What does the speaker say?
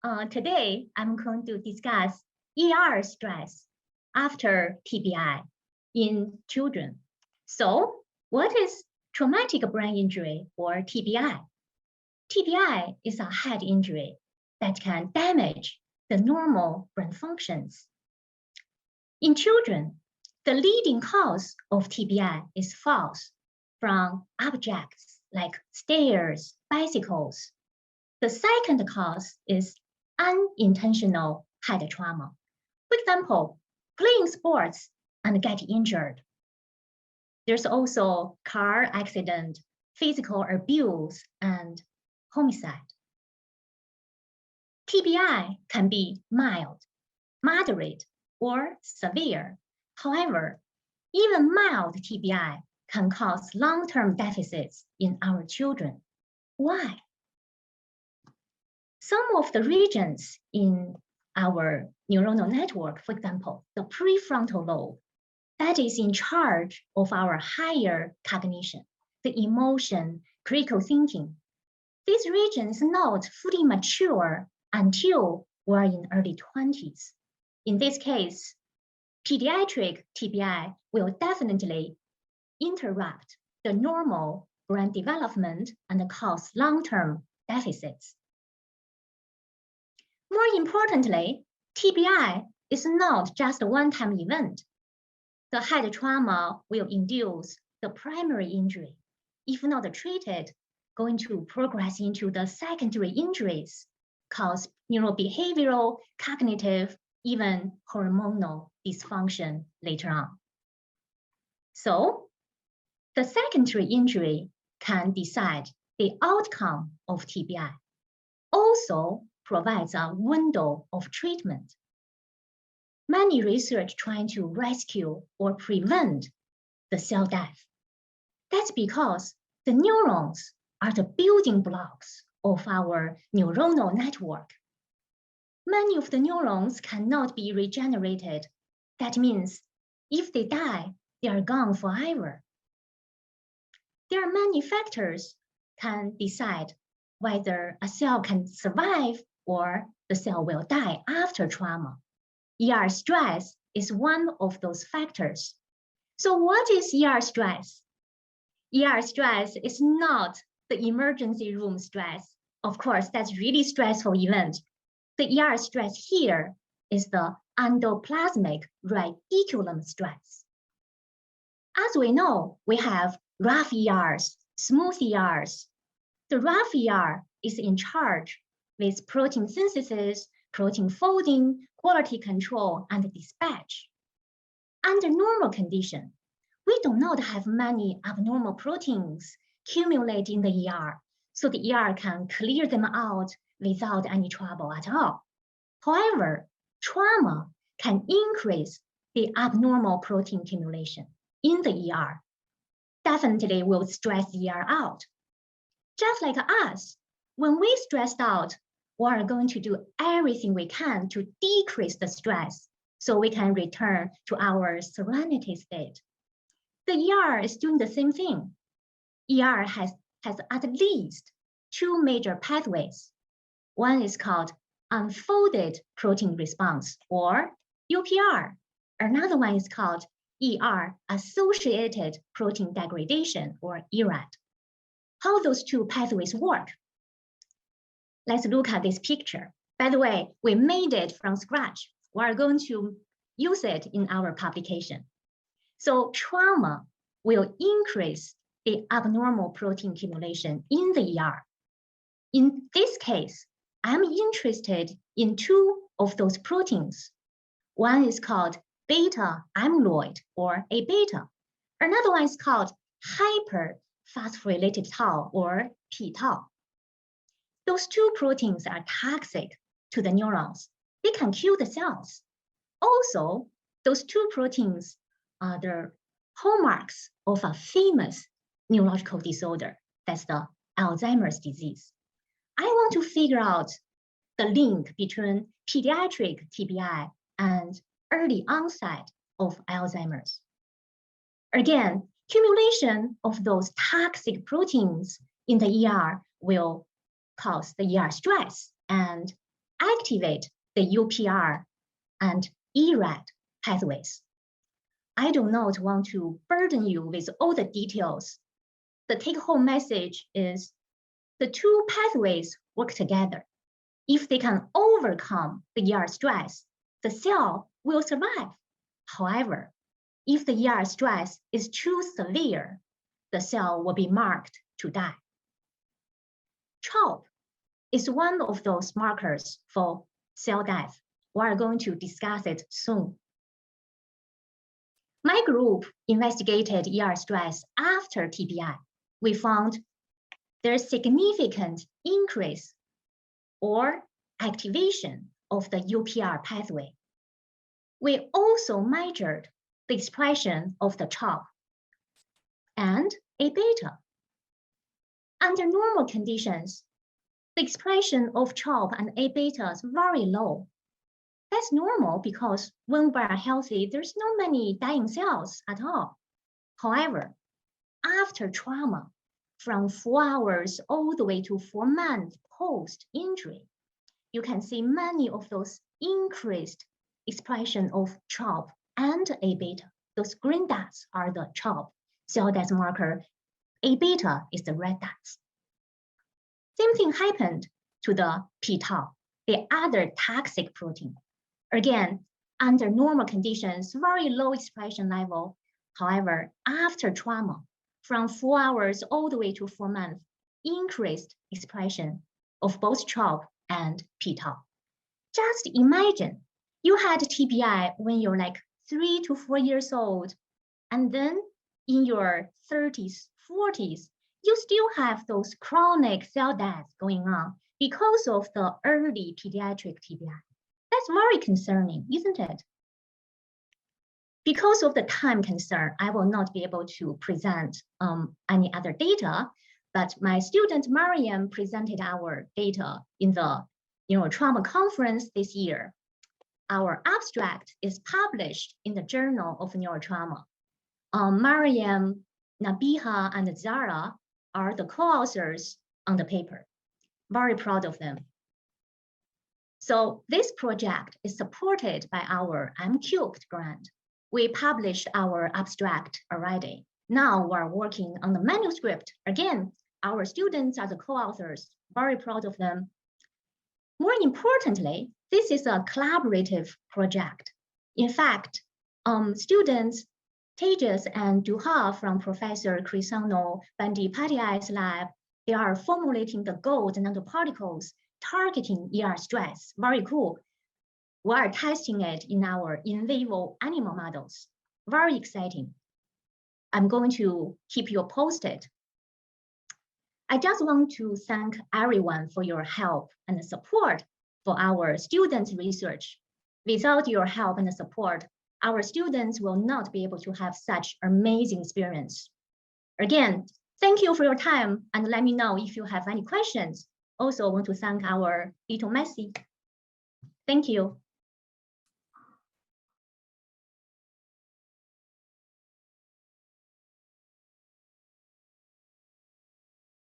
Today, I'm going to discuss ER stress after TBI in children. So, what is traumatic brain injury or TBI? TBI is a head injury that can damage the normal brain functions. In children, the leading cause of TBI is falls from objects like stairs, bicycles. The second cause is unintentional head trauma. For example, playing sports and get injured. There's also car accident, physical abuse, and homicide. TBI can be mild, moderate, or severe. However, even mild TBI can cause long-term deficits in our children. Why? Some of the regions in our neuronal network, for example, the prefrontal lobe, that is in charge of our higher cognition, the emotion, critical thinking. This region is not fully mature until we're in early 20s. In this case, pediatric TBI will definitely interrupt the normal brain development and cause long-term deficits. More importantly, TBI is not just a one-time event. The head trauma will induce the primary injury. If not treated, going to progress into the secondary injuries, cause neurobehavioral, cognitive, even hormonal dysfunction later on. So, the secondary injury can decide the outcome of TBI. Also provides a window of treatment. Many research trying to rescue or prevent the cell death. That's because the neurons are the building blocks of our neuronal network. Many of the neurons cannot be regenerated. That means if they die, they are gone forever. There are many factors can decide whether a cell can survive or the cell will die after trauma. ER stress is one of those factors. So what is ER stress? ER stress is not the emergency room stress. Of course, that's really stressful event. The ER stress here is the endoplasmic reticulum stress. As we know, we have rough ERs, smooth ERs. The rough ER is in charge with protein synthesis, protein folding, quality control, and dispatch. Under normal condition, we do not have many abnormal proteins accumulate in the ER, so the ER can clear them out without any trouble at all. However, trauma can increase the abnormal protein accumulation in the ER. Definitely will stress the ER out. Just like us, when we stressed out, we are going to do everything we can to decrease the stress so we can return to our serenity state. The ER is doing the same thing. ER has at least two major pathways. One is called unfolded protein response, or UPR. Another one is called ER-associated protein degradation, or ERAD. How those two pathways work? Let's look at this picture. By the way, we made it from scratch. We're going to use it in our publication. So trauma will increase the abnormal protein accumulation in the ER. In this case, I'm interested in two of those proteins. One is called beta amyloid, or A-beta. Another one is called hyperphosphorylated tau, or p-tau. Those two proteins are toxic to the neurons. They can kill the cells. Also, those two proteins are the hallmarks of a famous neurological disorder. That's the Alzheimer's disease. I want to figure out the link between pediatric TBI and early onset of Alzheimer's. Again, accumulation of those toxic proteins in the ER will cause the ER stress, and activate the UPR and ERAD pathways. I do not want to burden you with all the details. The take-home message is the two pathways work together. If they can overcome the ER stress, the cell will survive. However, if the ER stress is too severe, the cell will be marked to die. CHOP is one of those markers for cell death. We are going to discuss it soon. My group investigated ER stress after TBI. We found there's significant increase or activation of the UPR pathway. We also measured the expression of the CHOP and A-beta. Under normal conditions, the expression of CHOP and A-beta is very low. That's normal because when we are healthy, there's not many dying cells at all. However, after trauma, from 4 hours all the way to 4 months post-injury, you can see many of those increased expression of CHOP and A-beta. Those green dots are the CHOP cell death marker. A-beta is the red dots. Same thing happened to the p-tau, the other toxic protein. Again, under normal conditions, very low expression level. However, after trauma, from 4 hours all the way to 4 months, increased expression of both CHOP and p-tau. Just imagine you had TBI when you're like 3 to 4 years old, and then in your 30s, 40s, you still have those chronic cell deaths going on because of the early pediatric TBI. That's very concerning, isn't it? Because of the time concern, I will not be able to present any other data, but my student Mariam presented our data in the Neurotrauma conference this year. Our abstract is published in the Journal of Neurotrauma. Mariam, Nabiha, and Zara are the co-authors on the paper. Very proud of them. So this project is supported by our M3 grant. We published our abstract already. Now we're working on the manuscript. Again, our students are the co-authors. Very proud of them. More importantly, this is a collaborative project. In fact, students Tejas and Duha from Professor Crisano Bandipatiai's lab, they are formulating the gold nanoparticles targeting ER stress. Very cool. We are testing it in our in vivo animal models. Very exciting. I'm going to keep you posted. I just want to thank everyone for your help and support for our students' research. Without your help and support, our students will not be able to have such amazing experience. Again, thank you for your time, and let me know if you have any questions. Also want to thank our little Messi. Thank you.